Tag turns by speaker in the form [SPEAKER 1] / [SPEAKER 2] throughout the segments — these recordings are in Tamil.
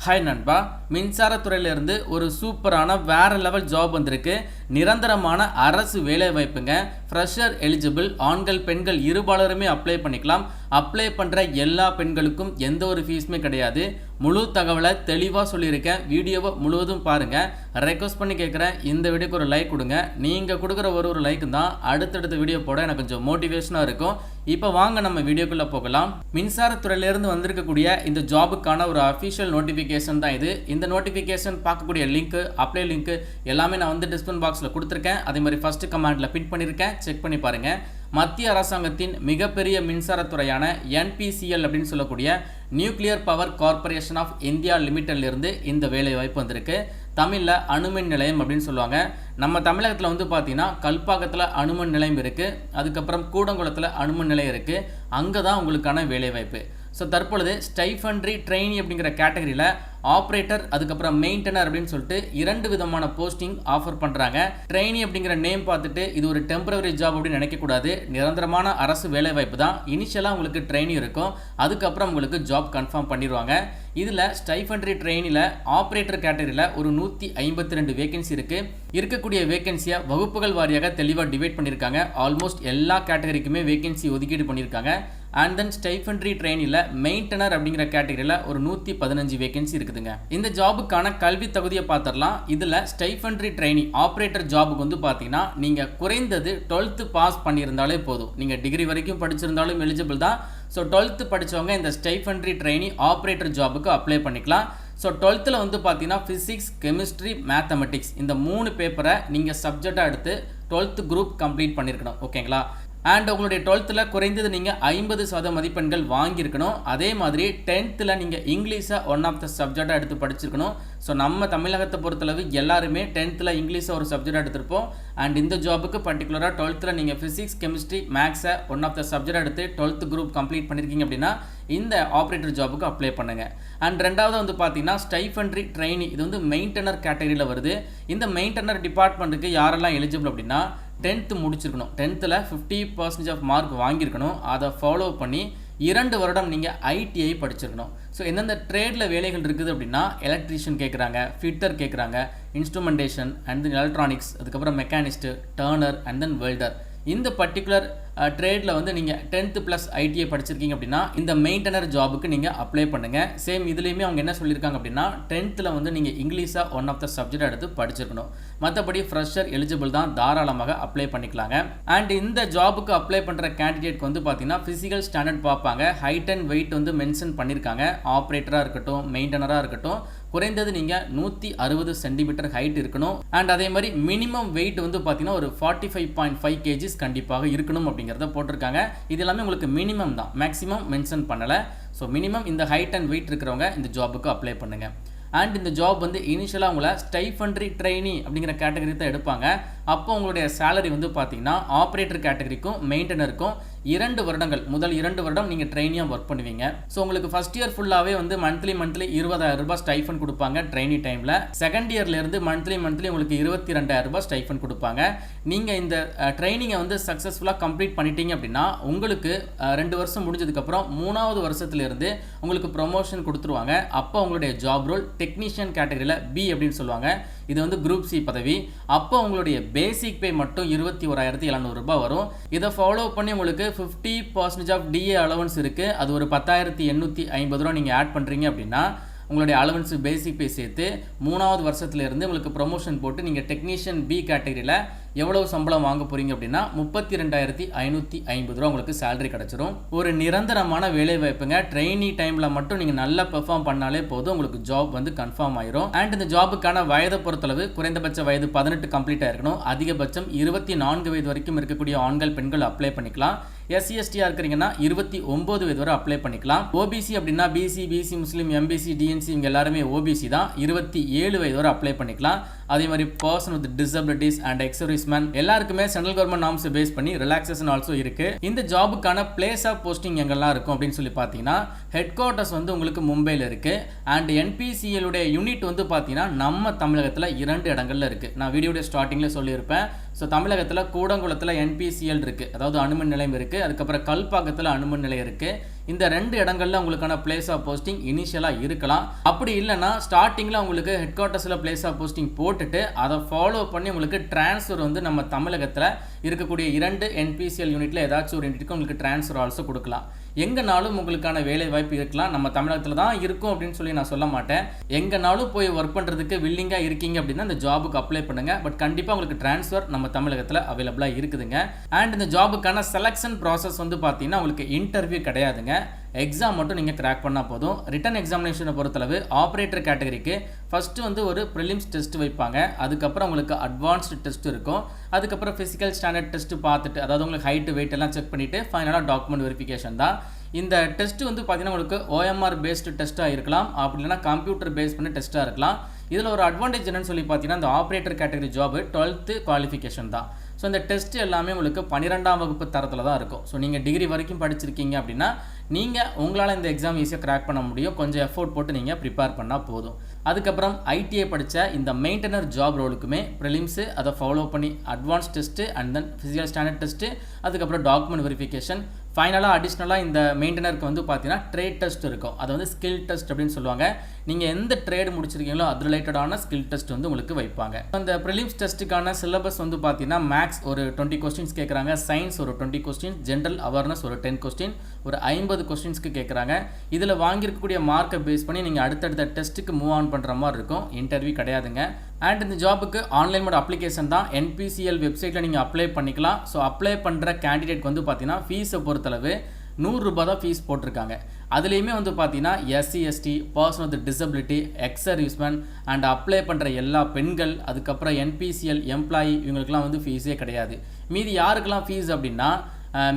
[SPEAKER 1] ஹாய் நண்பா, மின்சாரத்துறையிலிருந்து ஒரு சூப்பரான வேற லெவல் ஜாப் வந்திருக்கு. நிரந்தரமான அரசு வேலை வாய்ப்புங்க. ஃப்ரெஷர் எலிஜிபிள், ஆண்கள் பெண்கள் இருபாலருமே அப்ளை பண்ணிக்கலாம். அப்ளை பண்ணுற எல்லா பெண்களுக்கும் எந்த ஒரு ஃபீஸுமே கிடையாது. முழு தகவலை தெளிவாக சொல்லியிருக்கேன். வீடியோவை முழுவதும் பாருங்கள். ரெக்வஸ்ட் பண்ணி கேட்குறேன், இந்த வீடியோக்கு ஒரு லைக் கொடுங்க. நீங்கள் கொடுக்குற ஒரு லைக் தான் அடுத்தடுத்த வீடியோ போட எனக்கு கொஞ்சம் மோட்டிவேஷனாக இருக்கும். இப்போ வாங்க நம்ம வீடியோக்குள்ளே போகலாம். மின்சாரத்துறையிலிருந்து வந்திருக்கக்கூடிய இந்த ஜாபுக்கான ஒரு அஃபிஷியல் நோட்டிஃபிகேஷன் தான் இது. இந்த நோட்டிஃபிகேஷன் பார்க்கக்கூடிய லிங்க், அப்ளை லிங்க் எல்லாமே நான் வந்து டிஸ்கிரிப்ஷன் பாக்ஸில் கொடுத்துருக்கேன். அதே மாதிரி ஃபர்ஸ்ட் கமெண்ட்டில் பின் பண்ணியிருக்கேன், செக் பண்ணி பாருங்கள். மத்திய அரசாங்கத்தின் மிகப்பெரிய மின்சாரத்துறையான என்பிசிஎல் அப்படின்னு சொல்லக்கூடிய nuclear power corporation of India லிமிட்டட்லேருந்து இந்த வேலை வாய்ப்பு வந்திருக்கு. தமிழில் அணுமின் நிலையம் அப்படின்னு சொல்லுவாங்க. நம்ம தமிழகத்தில் வந்து பார்த்தீங்கன்னா கல்பாக்கத்தில் அணுமின் நிலையம் இருக்குது, அதுக்கப்புறம் கூடங்குளத்தில் அணுமின் நிலையம் இருக்குது. அங்கே தான் உங்களுக்கான வேலைவாய்ப்பு. ஸோ தற்பொழுது ஸ்டைஃபண்ட்ரி ட்ரெயினி அப்படிங்கிற கேட்டகரியில் ஆப்ரேட்டர், அதுக்கப்புறம் மெயின்டெனர் அப்படின்னு சொல்லிட்டு 2 விதமான போஸ்டிங் ஆஃபர் பண்ணுறாங்க. ட்ரெயினி அப்படிங்கிற நேம் பார்த்துட்டு இது ஒரு டெம்பரவரி ஜாப் அப்படின்னு நினைக்கக்கூடாது. நிரந்தரமான அரசு வேலைவாய்ப்பு தான். இனிஷியலாக உங்களுக்கு ட்ரெயினி இருக்கும், அதுக்கப்புறம் உங்களுக்கு ஜாப் கன்ஃபார்ம் பண்ணிடுவாங்க. இதில் ஸ்டைஃபண்ட்ரி ட்ரெயினில் ஆப்ரேட்டர் கேட்டகரியில் ஒரு 152 வேகன்சி இருக்குது. இருக்கக்கூடிய வேகன்சியை வகுப்புகள் வாரியாக தெளிவாக டிவைட் பண்ணியிருக்காங்க. ஆல்மோஸ்ட் எல்லா கேட்டகரிக்குமே வேகன்சி ஒதுக்கீடு பண்ணியிருக்காங்க. அண்ட் தென் ஸ்டைஃபண்ட்ரி ட்ரெயினில் மெயின்டெனர் அப்படிங்கிற கேட்டகரியில் ஒரு 115 வேகன்சி இருக்குதுங்க. இந்த ஜாபுக்கான கல்வி தகுதியை பார்த்துடலாம். இதில் ஸ்டைஃபண்ட்ரி ட்ரெயினி ஆப்ரேட்டர் ஜாபுக்கு வந்து பார்த்தீங்கன்னா நீங்கள் குறைந்தது 12th பாஸ் பண்ணியிருந்தாலே போதும். நீங்கள் டிகிரி வரைக்கும் படிச்சிருந்தாலும் எலிஜிபிள் தான். ஸோ 12th படித்தவங்க இந்த ஸ்டைஃபண்ட்ரி ட்ரெயினி ஆப்ரேட்டர் ஜாபுக்கு அப்ளை பண்ணிக்கலாம். ஸோ 12th வந்து பார்த்தீங்கன்னா ஃபிசிக்ஸ், கெமிஸ்ட்ரி, மேத்தமெட்டிக்ஸ் இந்த 3 பேப்பரை நீங்கள் சப்ஜெக்டாக எடுத்து 12th குரூப் கம்ப்ளீட் பண்ணியிருக்கணும். ஓகேங்களா? அண்ட் உங்களுடைய 12th குறைந்தது நீங்கள் 50% மதிப்பெண்கள் வாங்கியிருக்கணும். அதே மாதிரி 10th நீங்கள் இங்கிலீஷை ஒன் ஆஃப் த சப்ஜெக்டாக எடுத்து படிச்சிருக்கணும். ஸோ நம்ம தமிழகத்தை பொறுத்தளவு எல்லாருமே 10th இங்கிலீஷை ஒரு சப்ஜெக்டாக எடுத்திருப்போம். அண்ட் இந்த ஜாபுக்கு பர்டிகுலராக 12th நீங்கள் ஃபிசிக்ஸ், கெமிஸ்ட்ரி, மேக்ஸை ஒன் ஆஃப் த சப்ஜெக்டாக எடுத்து 12th குரூப் கம்ப்ளீட் பண்ணியிருக்கீங்க அப்படின்னா இந்த ஆப்ரேட்டர் ஜாபுக்கு அப்ளை பண்ணுங்கள். அண்ட் ரெண்டாவது வந்து பார்த்தீங்கன்னா ஸ்டைஃபண்ட்ரி ட்ரெயினி, இது வந்து மெயின்டெனர் கேட்டகரியில் வருது. இந்த மெயின்டெனர் டிபார்ட்மெண்ட்டுக்கு யாரெல்லாம் எலிஜிபிள் அப்படின்னா 10th முடிச்சிருக்கணும். 10th 50% of mark வாங்கியிருக்கணும். அதை ஃபாலோ பண்ணி 2 வருடம் நீங்கள் ஐடிஐ படிச்சிருக்கணும். ஸோ எந்தெந்த ட்ரேடில் வேலைகள் இருக்குது அப்படின்னா எலக்ட்ரீஷியன் கேட்குறாங்க, ஃபிட்டர் கேட்குறாங்க, இன்ஸ்ட்ருமெண்டேஷன் அண்ட் தென் எலக்ட்ரானிக்ஸ், அதுக்கப்புறம் machinist, turner and then welder. இந்த பர்டிகுலர் ட்ரேடில் வந்து நீங்கள் 10th + ஐடிஐ படிச்சிருக்கீங்க அப்படின்னா இந்த மெயின்டெனர் ஜாபுக்கு நீங்கள் அப்ளை பண்ணுங்கள். சேம் இதுலேயுமே அவங்க என்ன சொல்லியிருக்காங்க அப்படின்னா 10th வந்து நீங்கள் இங்கிலீஷாக ஒன் ஆஃப் த சப்ஜெக்ட் எடுத்து படிச்சிருக்கணும். மற்றபடி ஃப்ரெஷர் எலிஜிபிள் தான், தாராளமாக அப்ளை பண்ணிக்கலாங்க. அண்ட் இந்த ஜாபுக்கு அப்ளை பண்ணுற கேண்டிடேட்க்கு வந்து பார்த்தீங்கன்னா ஃபிசிக்கல் ஸ்டாண்டர்ட் பார்ப்பாங்க. ஹைட் அண்ட் வெயிட் வந்து மென்ஷன் பண்ணியிருக்காங்க. ஆப்ரேட்டராக இருக்கட்டும், மெயின்டெனராக இருக்கட்டும், குறைந்தது நீங்கள் 160 சென்டிமீட்டர் ஹைட் இருக்கணும். அண்ட் அதே மாதிரி மினிமம் வெயிட் வந்து பார்த்தீங்கன்னா ஒரு 45.5 kgs கண்டிப்பாக இருக்கணும் அப்படிங்கிறத போட்டிருக்காங்க. இது எல்லாமே உங்களுக்கு மினிமம் தான், மேக்ஸிமம் மென்ஷன் பண்ணலை. ஸோ மினிமம் இந்த ஹைட் அண்ட் வெயிட் இருக்கிறவங்க இந்த ஜாபுக்கு அப்ளை பண்ணுங்கள். அண்ட் இந்த ஜாப் வந்து இனிஷியலாக உங்களை ஸ்டைஃபண்ட்ரி ட்ரெயினி அப்படிங்கிற கேட்டகரி தான் எடுப்பாங்க. அப்போ உங்களுடைய சேலரி வந்து பார்த்தீங்கன்னா ஆப்ரேட்டர் கேட்டகரிக்கும் மெயின்டெனருக்கும் 2 வருடங்கள், முதல் 2 வருடம் நீங்கள் ட்ரெயினியாக ஒர்க் பண்ணுவீங்க. ஸோ உங்களுக்கு ஃபஸ்ட் இயர் ஃபுல்லாகவே வந்து மந்த்லி 20,000 ரூபாய் ஸ்டைஃபன் கொடுப்பாங்க ட்ரெயினி டைமில். செகண்ட் இயர்லேருந்து மந்த்லி உங்களுக்கு 22,000 ரூபாய் ஸ்டைஃபன் கொடுப்பாங்க. நீங்கள் இந்த ட்ரைனிங்கை வந்து சக்ஸஸ்ஃபுல்லாக கம்ப்ளீட் பண்ணிட்டீங்க அப்படின்னா உங்களுக்கு 2 வருஷம் முடிஞ்சதுக்கப்புறம் 3வது வருஷத்துலேருந்து உங்களுக்கு ப்ரொமோஷன் கொடுத்துருவாங்க. அப்போ உங்களுடைய ஜாப் ரோல் டெக்னீஷியன் கேட்டகரியில் பி அப்படின்னு சொல்லுவாங்க. இது வந்து குரூப் சி பதவி. அப்போ உங்களுடைய பேசிக் பே மட்டும் 21,700 ரூபாய் வரும். இதை ஃபாலோ பண்ணி உங்களுக்கு 50% ஆஃப் டிஏ அலவன்ஸ் இருக்குது. அது ஒரு 10,850 ரூபா நீங்கள் ஆட் பண்ணுறீங்க அப்படின்னா உங்களுடைய அலவன்ஸ் பேசிக் பே சேர்த்து 3வது வருஷத்துலேருந்து உங்களுக்கு ப்ரொமோஷன் போட்டு நீங்கள் டெக்னீஷியன் பி கேட்டகரியில் எவ்வளவு சம்பளம் வாங்க போகிறீங்க அப்படின்னா 32,550 ரூபா உங்களுக்கு சேலரி கிடச்சிரும். ஒரு நிரந்தரமான வேலை வாய்ப்புங்க. ட்ரெயினி டைமில் மட்டும் நீங்கள் நல்லா பெர்ஃபார்ம் பண்ணாலே போதும், உங்களுக்கு ஜாப் வந்து கன்ஃபார்ம் ஆயிரும். அண்ட் இந்த ஜாபுக்கான வயதை பொறுத்தளவு குறைந்தபட்ச வயது 18 கம்ப்ளீட் ஆயிருக்கணும். அதிகபட்சம் 24 வயது வரைக்கும் இருக்கக்கூடிய ஆண்கள் பெண்கள் அப்ளை பண்ணிக்கலாம். எஸ்சி எஸ்டியாக இருக்கிறீங்கன்னா 29 வயது வரை அப்ளை பண்ணிக்கலாம். ஓபிசி அப்படின்னா பிசி, பிசி முஸ்லீம், எம்பிசி, டிஎன்சி இவங்க எல்லாருமே ஓபிசி தான். 27 வயது வரை அப்ளை பண்ணிக்கலாம். அதே மாதிரி person with disabilities and ex-serviceman எல்லாருக்குமே சென்ட்ரல் கவர்மெண்ட் நார்ம்ஸ் பேஸ் பண்ணி ரிலாக்ஸேஷன் ஆல்சோ இருக்கு. இந்த ஜாபுக்கான பிளேஸ் ஆஃப் போஸ்டிங் எங்கெல்லாம் இருக்கும் அப்படின்னு சொல்லி பார்த்தீங்கன்னா ஹெட் குவார்ட்டர்ஸ் வந்து உங்களுக்கு மும்பையில் இருக்கு. அண்ட் என்பிசிஎல் உடைய யூனிட் வந்து பார்த்தீங்கன்னா நம்ம தமிழகத்தில் 2 இடங்கள்ல இருக்கு. நான் வீடியோட ஸ்டார்டிங்ல சொல்லியிருப்பேன். ஸோ தமிழகத்தில் கூடங்குளத்தில் என்பிசிஎல் இருக்கு, அதாவது அணுமின் நிலையம் இருக்கு. இருக்குது, அதுக்கப்புறம் கல்பாக்கத்தில் அனுமன் நிலையம் இருக்குது. இந்த 2 இடங்கள்ல உங்களுக்கான பிளேஸ் ஆஃப் போஸ்டிங் இனிஷியலாக இருக்கலாம். அப்படி இல்லைன்னா ஸ்டார்டிங்கில் உங்களுக்கு ஹெட் குவார்ட்டர்ஸில் பிளேஸ் ஆஃப் போஸ்டிங் போட்டுட்டு அதை ஃபாலோ பண்ணி உங்களுக்கு டிரான்ஸ்ஃபர் வந்து நம்ம தமிழகத்தில் இருக்கக்கூடிய 2 NPCL யூனிட்டில் ஏதாச்சும் ஒரு யூனிட்டுக்கு உங்களுக்கு டிரான்ஸ்ஃபர் ஆல்சோ கொடுக்கலாம். எங்கேனாலும் உங்களுக்கான வேலை வாய்ப்பு இருக்கலாம். நம்ம தமிழகத்தில் தான் இருக்கும் அப்படின்னு சொல்லி நான் சொல்ல மாட்டேன். எங்கேனாலும் போய் ஒர்க் பண்ணுறதுக்கு வில்லிங்காக இருக்கீங்க அப்படின்னா இந்த ஜாபுக்கு அப்ளை பண்ணுங்கள். பட் கண்டிப்பாக உங்களுக்கு டிரான்ஸ்ஃபர் நம்ம தமிழகத்தில் அவைலபிளாக இருக்குதுங்க. அண்ட் இந்த ஜாபுக்கான செலெக்ஷன் ப்ராசஸ் வந்து பார்த்தீங்கன்னா உங்களுக்கு இன்டர்வியூ கிடையாதுங்க. எக்ஸாம் மட்டும் நீங்கள் கிராக் பண்ணால் போதும். ரிட்டன் எக்ஸாமினேஷனை பொறுத்தளவு ஆப்ரேட்டர் கேட்டகரிக்கு ஃபஸ்ட்டு வந்து ஒரு ப்ரிலிம்ஸ் டெஸ்ட் வைப்பாங்க. அதுக்கப்புறம் உங்களுக்கு அட்வான்ஸ்டு டெஸ்ட் இருக்கும். அதுக்கப்புறம் ஃபிசிக்கல் ஸ்டாண்டர்ட் டெஸ்ட்டு பார்த்துட்டு, அதாவது உங்களுக்கு ஹைட்டு வெயிட் எல்லாம் செக் பண்ணிவிட்டு ஃபைனலாக டாக்குமெண்ட் வெரிஃபிகேஷன் தான். இந்த டெஸ்ட்டு வந்து பார்த்தீங்கன்னா உங்களுக்கு OMR பேஸ்டு டெஸ்ட்டாக இருக்கலாம், அப்படி இல்லைனா கம்ப்யூட்டர் பேஸ் பண்ணி டெஸ்ட்டாக இருக்கலாம். இதில் ஒரு அட்வான்டேஜ் என்னன்னு சொல்லி பார்த்தீங்கன்னா இந்த operator category job 12th qualification தான். ஸோ இந்த டெஸ்ட் எல்லாமே உங்களுக்கு 12ஆம் வகுப்பு தரத்தில் தான் இருக்கும். ஸோ நீங்கள் டிகிரி வரைக்கும் படிச்சிருக்கீங்க அப்படின்னா நீங்கள் உங்களால் இந்த எக்ஸாம் ஈஸியாக கிராக் பண்ண முடியும். கொஞ்சம் எஃபோர்ட் போட்டு நீங்கள் ப்ரிப்பேர் பண்ணால் போதும். அதுக்கப்புறம் ITI படித்த இந்த மெயின்டெனர் ஜாப் ரோலுக்குமே ப்ரிலிம்ஸு அதை ஃபாலோ பண்ணி advance test and then physical standard test, அதுக்கப்புறம் டாக்குமெண்ட் வெரிஃபிகேஷன், ஃபைனலாக அடிஷ்னலாக இந்த மெயின்டெனருக்கு வந்து பார்த்தீங்கன்னா ட்ரேட் டெஸ்ட் இருக்கும். அது வந்து ஸ்கில் டெஸ்ட் அப்படின்னு சொல்லுவாங்க. நீங்கள் எந்த ட்ரேடு முடிச்சிருக்கீங்களோ அது ரிலேட்டடான ஸ்கில் டெஸ்ட் வந்து உங்களுக்கு வைப்பாங்க. அந்த ப்ரிலிம்ஸ் டெஸ்ட்டுக்கான சிலபஸ் வந்து பார்த்தீங்கன்னா மேக்ஸ் ஒரு 20 கொஸ்டின்ஸ் கேட்குறாங்க, சயின்ஸ் ஒரு 20 கொஸ்டின்ஸ், ஜென்ரல் அவேர்னஸ் ஒரு 10 கொஸ்டின், ஒரு 50 கொஸ்டின்ஸ்க்கு கேட்குறாங்க. இதில் வாங்கியிருக்கக்கூடிய மார்க்கை பேஸ் பண்ணி நீங்கள் அடுத்தடுத்த டெஸ்ட்டுக்கு மூவ் ஆன் பண்ணுற மாதிரி இருக்கும். இன்டர்வியூ கிடையாதுங்க. அண்ட் இந்த ஜாபுக்கு ஆன்லைன் மோட் அப்ளிகேஷன் தான். NPCL வெப்சைட்டில் நீங்கள் அப்ளை பண்ணிக்கலாம். ஸோ அப்ளை பண்ணுற கேண்டிடேட் வந்து பார்த்தீங்கன்னா ஃபீஸை பொறுத்தளவு 100 ரூபாய் தான் ஃபீஸ் போட்டிருக்காங்க. அதுலேயுமே வந்து பார்த்தீங்கன்னா SC ST, person with disability, X serviceman and apply பண்ணுற எல்லா பெண்கள், அதுக்கப்புறம் NPCL எம்ப்ளாயி இவங்களுக்குலாம் வந்து ஃபீஸே கிடையாது. மீதி யாருக்கெல்லாம் ஃபீஸ் அப்படின்னா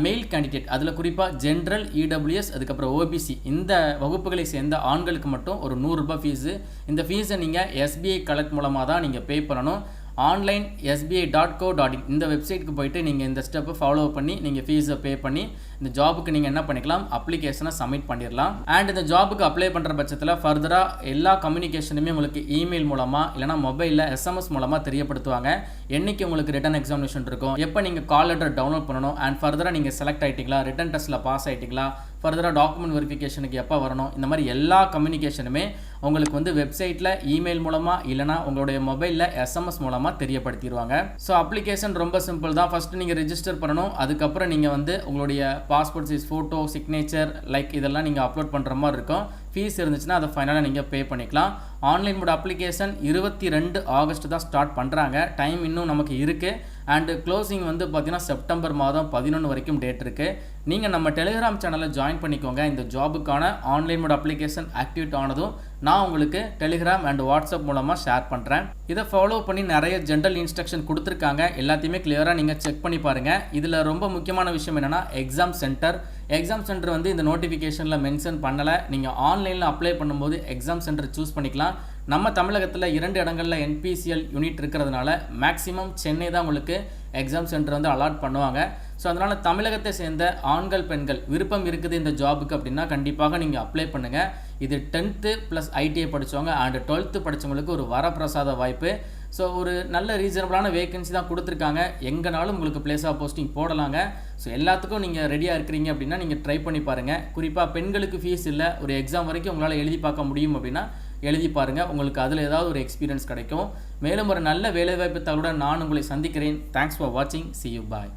[SPEAKER 1] மெயில் கேண்டிடேட், அதில் குறிப்பாக ஜென்ரல், EWS, அதுக்கப்புறம் OBC இந்த வகுப்புகளை சேர்ந்த ஆண்களுக்கு மட்டும் ஒரு 100 ரூபாய் ஃபீஸு. இந்த ஃபீஸை நீங்கள் SBI கலெக்ட் மூலமாக தான் நீங்கள் பே பண்ணணும். ஆன்லைன் sbi.co.in இந்த வெப்சைட்டுக்கு போயிட்டு நீங்கள் இந்த ஸ்டெப்பை ஃபாலோ பண்ணி நீங்கள் ஃபீஸை பே பண்ணி இந்த ஜாபுக்கு நீங்கள் என்ன பண்ணிக்கலாம், அப்ளிகேஷனை சப்மிட் பண்ணிடலாம். அண்ட் இந்த ஜாபுக்கு அப்ளை பண்ணுற பட்சத்தில் ஃபர்தராக எல்லா கம்யூனிகேஷனுமே உங்களுக்கு இமெயில் மூலமாக இல்லைனா மொபைலில் SMS மூலமாக தெரியப்படுத்துவாங்க. என்றைக்கு உங்களுக்கு ரிட்டன் எக்ஸாமினேஷன் இருக்கும், எப்போ நீங்கள் கால் லெட்டர் டவுன்லோட் பண்ணணும், அண்ட் ஃபர்தராக நீங்கள் செலக்ட் ஆகிட்டீங்களா, ரிட்டன் டெஸ்ட்டில் பாஸ் ஆகிட்டீங்களா, ஃபர்தராக டாக்குமெண்ட் வெரிஃபிகேஷனுக்கு எப்போ வரணும், இந்த மாதிரி எல்லா கம்யூனிகேஷனுமே உங்களுக்கு வந்து வெப்சைட்டில் இமெயில் மூலமாக இல்லைனா உங்களுடைய மொபைலில் SMS மூலமாக தெரியப்படுத்திடுவாங்க. ஸோ அப்ளிகேஷன் ரொம்ப சிம்பிள் தான். ஃபஸ்ட்டு நீங்கள் ரெஜிஸ்டர் பண்ணணும். அதுக்கப்புறம் நீங்கள் வந்து உங்களுடைய passport size photo, signature, like இதெல்லாம் நீங்கள் அப்லோட் பண்ணுற மாதிரி இருக்கும். ஃபீஸ் இருந்துச்சுன்னா அதை ஃபைனலாக நீங்கள் பே பண்ணிக்கலாம். ஆன்லைன் மோட் அப்ளிகேஷன் 22 ஆகஸ்ட் தான் ஸ்டார்ட் பண்ணுறாங்க. டைம் இன்னும் நமக்கு இருக்குது. அண்டு க்ளோசிங் வந்து பார்த்தீங்கன்னா செப்டம்பர் மாதம் 11 வரைக்கும் டேட் இருக்குது. நீங்கள் நம்ம டெலிகிராம் சேனலில் ஜாயின் பண்ணிக்கோங்க. இந்த ஜாபுக்கான ஆன்லைன் மோட் அப்ளிகேஷன் ஆக்டிவேட் ஆனதும் நான் உங்களுக்கு டெலிகிராம் அண்ட் வாட்ஸ்அப் மூலமாக ஷேர் பண்ணுறேன். இதை ஃபாலோ பண்ணி நிறைய ஜென்ரல் இன்ஸ்ட்ரக்ஷன் கொடுத்துருக்காங்க. எல்லாத்தையுமே கிளியராக நீங்கள் செக் பண்ணி பாருங்கள். இதில் ரொம்ப முக்கியமான விஷயம் என்னென்னா எக்ஸாம் சென்டர் வந்து இந்த நோட்டிஃபிகேஷனில் மென்ஷன் பண்ணலை. நீங்கள் ஆன்லைனில் அப்ளை பண்ணும்போது எக்ஸாம் சென்டர் சூஸ் பண்ணிக்கலாம். நம்ம தமிழகத்தில் 2 இடங்களில் NPCL யூனிட் இருக்கிறதுனால மேக்ஸிமம் சென்னை தான் உங்களுக்கு எக்ஸாம் சென்டர் வந்து அலாட் பண்ணுவாங்க. ஸோ அதனால் தமிழகத்தை சேர்ந்த ஆண்கள் பெண்கள் விருப்பம் இருக்குது இந்த ஜாபுக்கு அப்படின்னா கண்டிப்பாக நீங்கள் அப்ளை பண்ணுங்கள். இது 10th + ITI படித்தவங்க அண்ட் 12th படித்தவங்களுக்கு ஒரு வரப்பிரசாத வாய்ப்பு. ஸோ ஒரு நல்ல ரீசனபிளான வேகன்சி தான் கொடுத்துருக்காங்க. எங்கேனாலும் உங்களுக்கு பிளேஸ் ஆஃப் போஸ்டிங் போடலாங்க. ஸோ எல்லாத்துக்கும் நீங்கள் ரெடியாக இருக்கிறீங்க அப்படின்னா நீங்கள் ட்ரை பண்ணி பாருங்கள். குறிப்பாக பெண்களுக்கு ஃபீஸ் இல்லை, ஒரு எக்ஸாம் வரைக்கும் உங்களால் எழுதி பார்க்க முடியும் அப்படின்னா எழுதி பாருங்கள். உங்களுக்கு அதில் ஏதாவது ஒரு எக்ஸ்பீரியன்ஸ் கிடைக்கும். மேலும் ஒரு நல்ல வேலைவாய்ப்பு தகவலுடன் நான் உங்களை சந்திக்கிறேன். தேங்க்ஸ் ஃபார் வாட்சிங். See you. Bye.